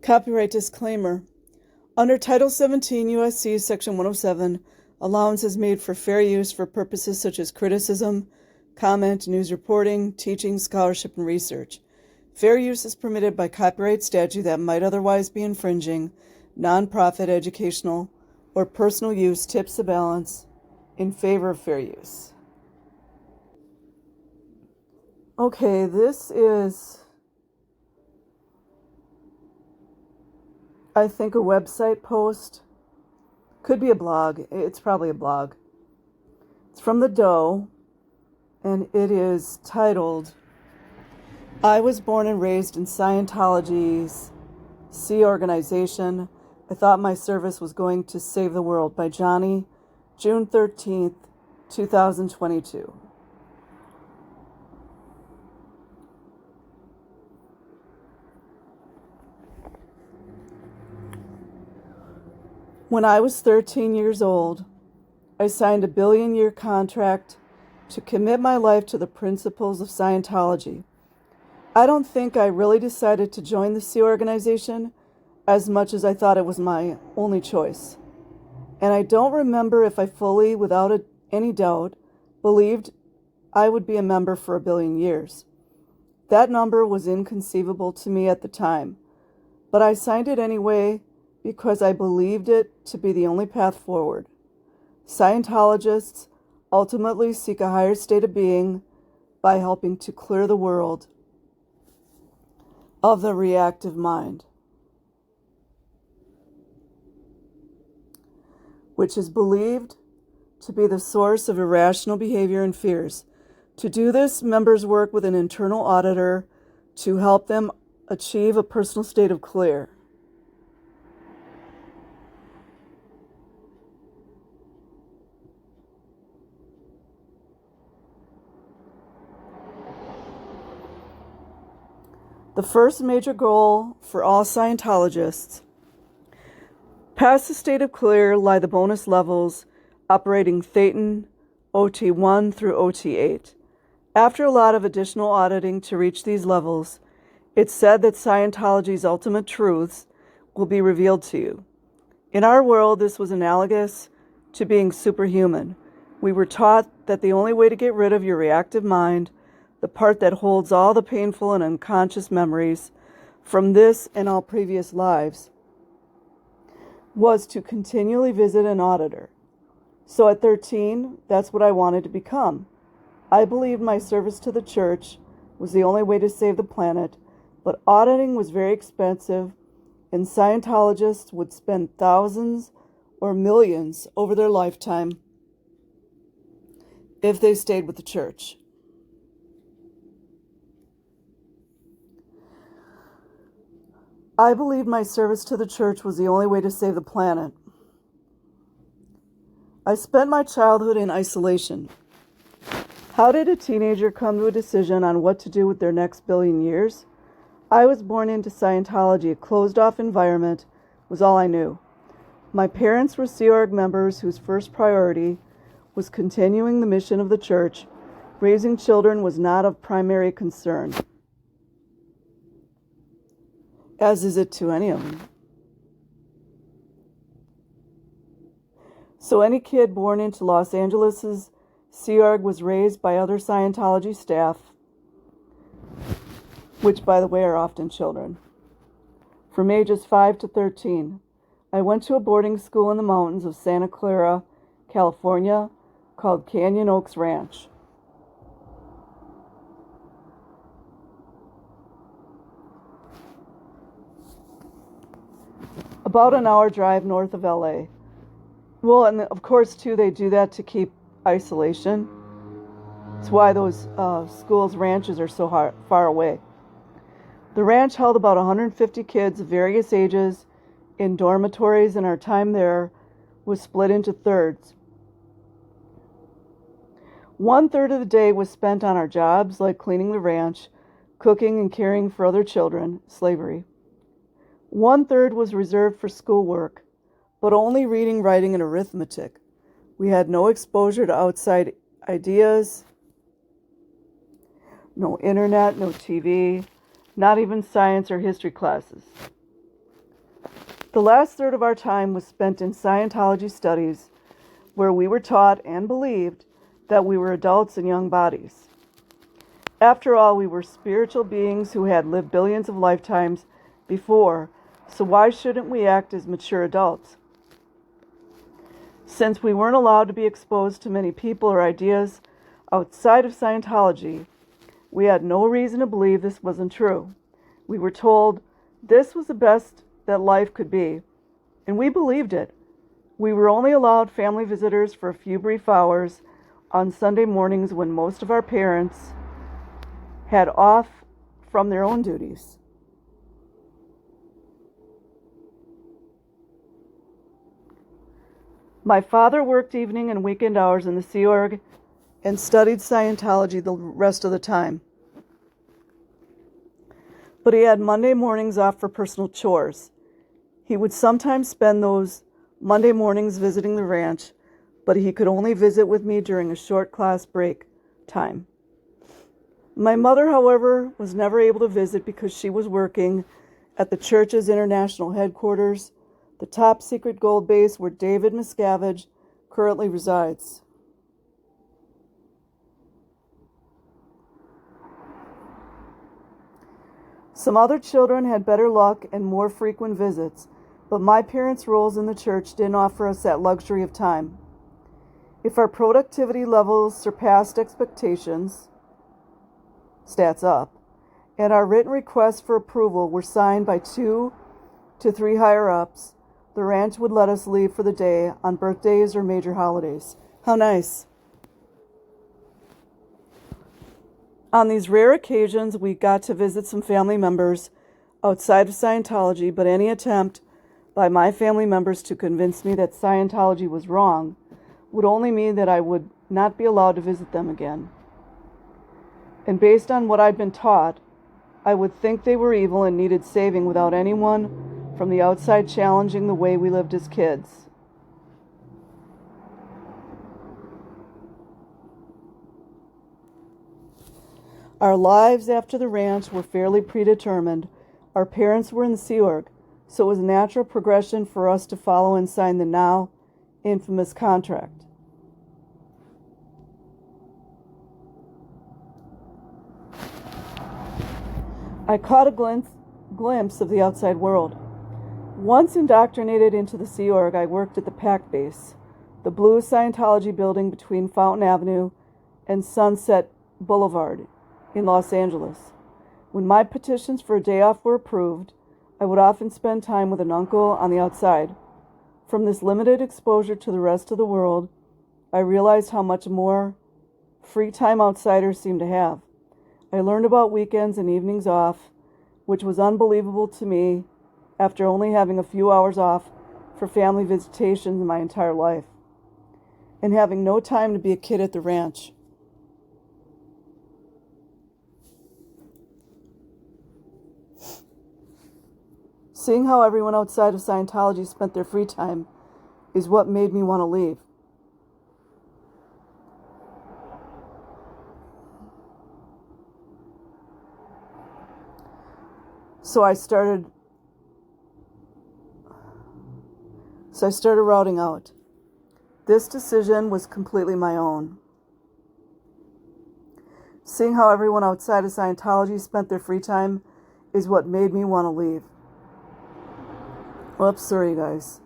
Copyright disclaimer. Under Title 17 U.S.C. Section 107, allowance is made for fair use for purposes such as criticism, comment, news reporting, teaching, scholarship, and research. Fair use is permitted by copyright statute that might otherwise be infringing. Nonprofit, educational, or personal use tips the balance in favor of fair use. Okay, this is, I think, a website post. Could be a blog. It's probably a blog. It's from the Doe, and it is titled, I was born and raised in Scientology's Sea Organization. I thought my service was going to save the world, by Johnny, June 13th, 2022. When I was 13 years old, I signed a billion-year contract to commit my life to the principles of Scientology. I don't think I really decided to join the Sea Organization as much as I thought it was my only choice. And I don't remember if I fully, without any doubt, believed I would be a member for a billion years. That number was inconceivable to me at the time, but I signed it anyway because I believed it to be the only path forward. Scientologists ultimately seek a higher state of being by helping to clear the world of the reactive mind, which is believed to be the source of irrational behavior and fears. To do this, members work with an internal auditor to help them achieve a personal state of clear. The first major goal for all Scientologists. Past the state of clear lie the bonus levels operating Thetan, OT1 through OT8. After a lot of additional auditing to reach these levels, it's said that Scientology's ultimate truths will be revealed to you. In our world, this was analogous to being superhuman. We were taught that the only way to get rid of your reactive mind, the part that holds all the painful and unconscious memories from this and all previous lives, was to continually visit an auditor. So at 13, that's what I wanted to become. I believed my service to the church was the only way to save the planet, but auditing was very expensive, and Scientologists would spend thousands or millions over their lifetime if they stayed with the church. I believed my service to the church was the only way to save the planet. I spent my childhood in isolation. How did a teenager come to a decision on what to do with their next billion years? I was born into Scientology. A closed-off environment was all I knew. My parents were Sea Org members whose first priority was continuing the mission of the church. Raising children was not of primary concern, as is it to any of them. So any kid born into Los Angeles' Sea Org was raised by other Scientology staff, which, by the way, are often children. From ages 5 to 13, I went to a boarding school in the mountains of Santa Clara, California, called Canyon Oaks Ranch. About an hour drive north of LA. Well, and of course, too, they do that to keep isolation. It's why those schools' ranches are so far away. The ranch held about 150 kids of various ages in dormitories, and our time there was split into thirds. 1/3 of the day was spent on our jobs, like cleaning the ranch, cooking and caring for other children, slavery. 1/3 was reserved for schoolwork, but only reading, writing, and arithmetic. We had no exposure to outside ideas, no internet, no TV, not even science or history classes. The last third of our time was spent in Scientology studies, where we were taught and believed that we were adults in young bodies. After all, we were spiritual beings who had lived billions of lifetimes before, so why shouldn't we act as mature adults? Since we weren't allowed to be exposed to many people or ideas outside of Scientology, we had no reason to believe this wasn't true. We were told this was the best that life could be, and we believed it. We were only allowed family visitors for a few brief hours on Sunday mornings when most of our parents had off from their own duties. My father worked evening and weekend hours in the Sea Org and studied Scientology the rest of the time. But he had Monday mornings off for personal chores. He would sometimes spend those Monday mornings visiting the ranch, but he could only visit with me during a short class break time. My mother, however, was never able to visit because she was working at the church's international headquarters, the top secret gold base where David Miscavige currently resides. Some other children had better luck and more frequent visits, but my parents' roles in the church didn't offer us that luxury of time. If our productivity levels surpassed expectations, stats up, and our written requests for approval were signed by 2 to 3 higher-ups, the ranch would let us leave for the day on birthdays or major holidays. How nice. On these rare occasions, we got to visit some family members outside of Scientology, but any attempt by my family members to convince me that Scientology was wrong would only mean that I would not be allowed to visit them again. And based on what I'd been taught, I would think they were evil and needed saving without anyone from the outside challenging the way we lived as kids. Our lives after the ranch were fairly predetermined. Our parents were in the Sea Org, so it was a natural progression for us to follow and sign the now infamous contract. I caught a glimpse of the outside world. Once indoctrinated into the Sea Org, I worked at the PAC base, the blue Scientology building between Fountain Avenue and Sunset Boulevard in Los Angeles. When my petitions for a day off were approved, I would often spend time with an uncle on the outside. From this limited exposure to the rest of the world, I realized how much more free time outsiders seem to have. I learned about weekends and evenings off, which was unbelievable to me after only having a few hours off for family visitations my entire life, and having no time to be a kid at the ranch. Seeing how everyone outside of Scientology spent their free time is what made me want to leave. So I started routing out. This decision was completely my own. Seeing how everyone outside of Scientology spent their free time is what made me want to leave. Whoops, sorry guys.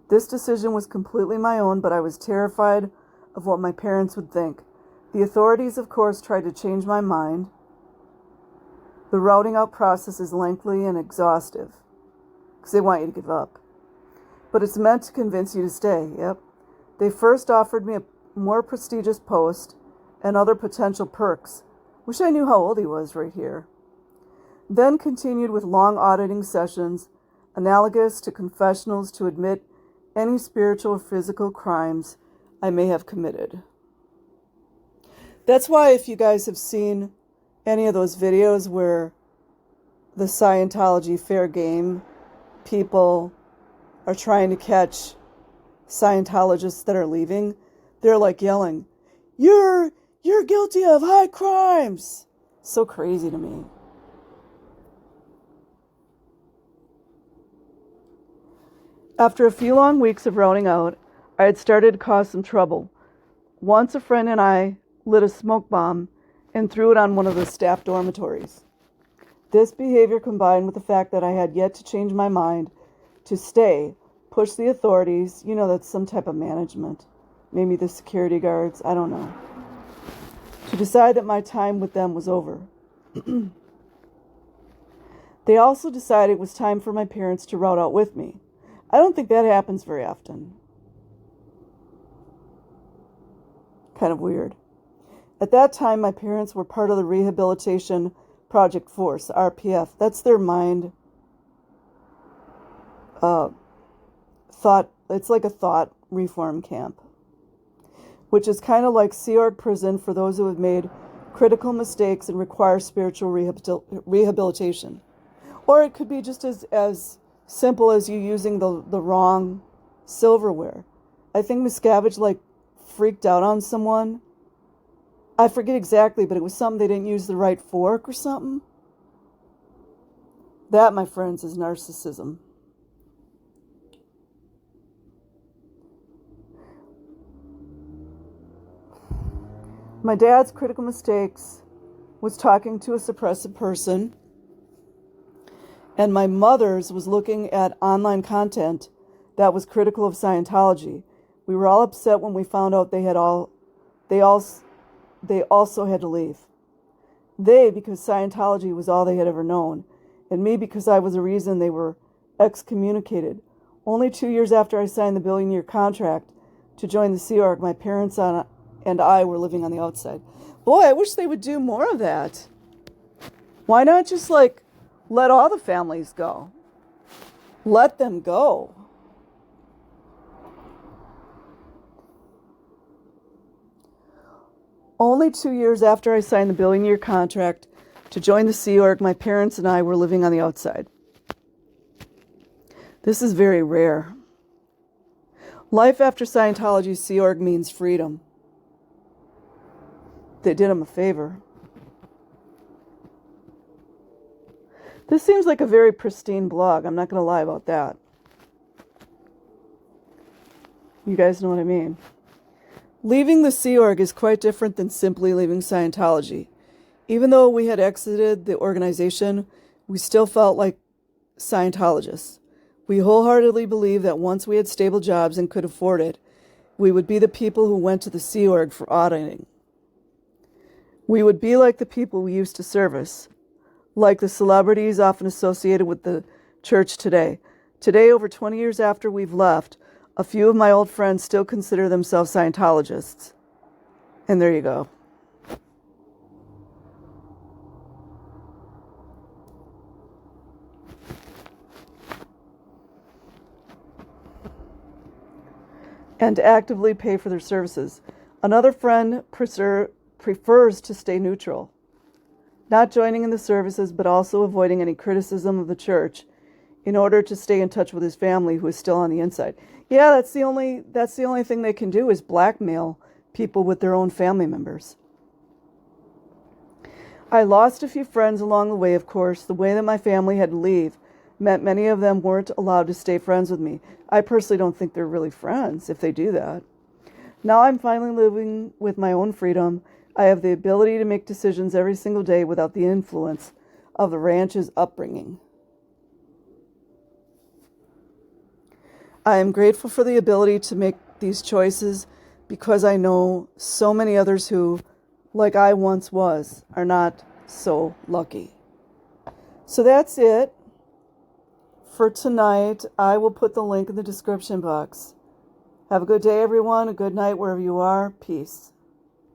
This decision was completely my own, but I was terrified of what my parents would think. The authorities, of course, tried to change my mind. The routing out process is lengthy and exhaustive, because they want you to give up. But it's meant to convince you to stay, yep. They first offered me a more prestigious post and other potential perks. Wish I knew how old he was right here. Then continued with long auditing sessions, analogous to confessionals to admit any spiritual or physical crimes I may have committed. That's why if you guys have seen any of those videos where the Scientology fair game people are trying to catch Scientologists that are leaving, they're like yelling, You're guilty of high crimes. So crazy to me. After a few long weeks of rowing out, I had started to cause some trouble. Once a friend and I lit a smoke bomb and threw it on one of the staff dormitories. This behavior, combined with the fact that I had yet to change my mind to stay, pushed the authorities, that's some type of management, maybe the security guards, I don't know, to decide that my time with them was over. They also decided it was time for my parents to route out with me. I don't think that happens very often. Kind of weird. At that time, my parents were part of the Rehabilitation Project Force, RPF. That's their mind thought. It's like a thought reform camp, which is kind of like Sea Org prison for those who have made critical mistakes and require spiritual rehabilitation. Or it could be just as simple as you using the wrong silverware. I think Miscavige freaked out on someone. I forget exactly, but it was something they didn't use the right fork or something. That, my friends, is narcissism. My dad's critical mistakes was talking to a suppressive person, and my mother's was looking at online content that was critical of Scientology. We were all upset when we found out they also had to leave. They, because Scientology was all they had ever known, and me, because I was the reason they were excommunicated. Only 2 years after I signed the billion-year contract to join the Sea Org, my parents and I were living on the outside. Boy, I wish they would do more of that. Why not just let all the families go? Let them go. Only 2 years after I signed the billion-year contract to join the Sea Org, my parents and I were living on the outside. This is very rare. Life after Scientology Sea Org means freedom. They did him a favor. This seems like a very pristine blog. I'm not going to lie about that. You guys know what I mean. Leaving the Sea Org is quite different than simply leaving Scientology. Even though we had exited the organization, we still felt like Scientologists. We wholeheartedly believed that once we had stable jobs and could afford it, we would be the people who went to the Sea Org for auditing. We would be like the people we used to service, like the celebrities often associated with the church today. Today, over 20 years after we've left, a few of my old friends still consider themselves Scientologists. And there you go. And actively pay for their services. Another friend prefers to stay neutral, not joining in the services, but also avoiding any criticism of the church in order to stay in touch with his family who is still on the inside. Yeah, that's the only thing they can do is blackmail people with their own family members. I lost a few friends along the way, of course. The way that my family had to leave meant many of them weren't allowed to stay friends with me. I personally don't think they're really friends if they do that. Now I'm finally living with my own freedom. I have the ability to make decisions every single day without the influence of the ranch's upbringing. I am grateful for the ability to make these choices because I know so many others who, like I once was, are not so lucky. So that's it for tonight. I will put the link in the description box. Have a good day, everyone. A good night wherever you are. Peace.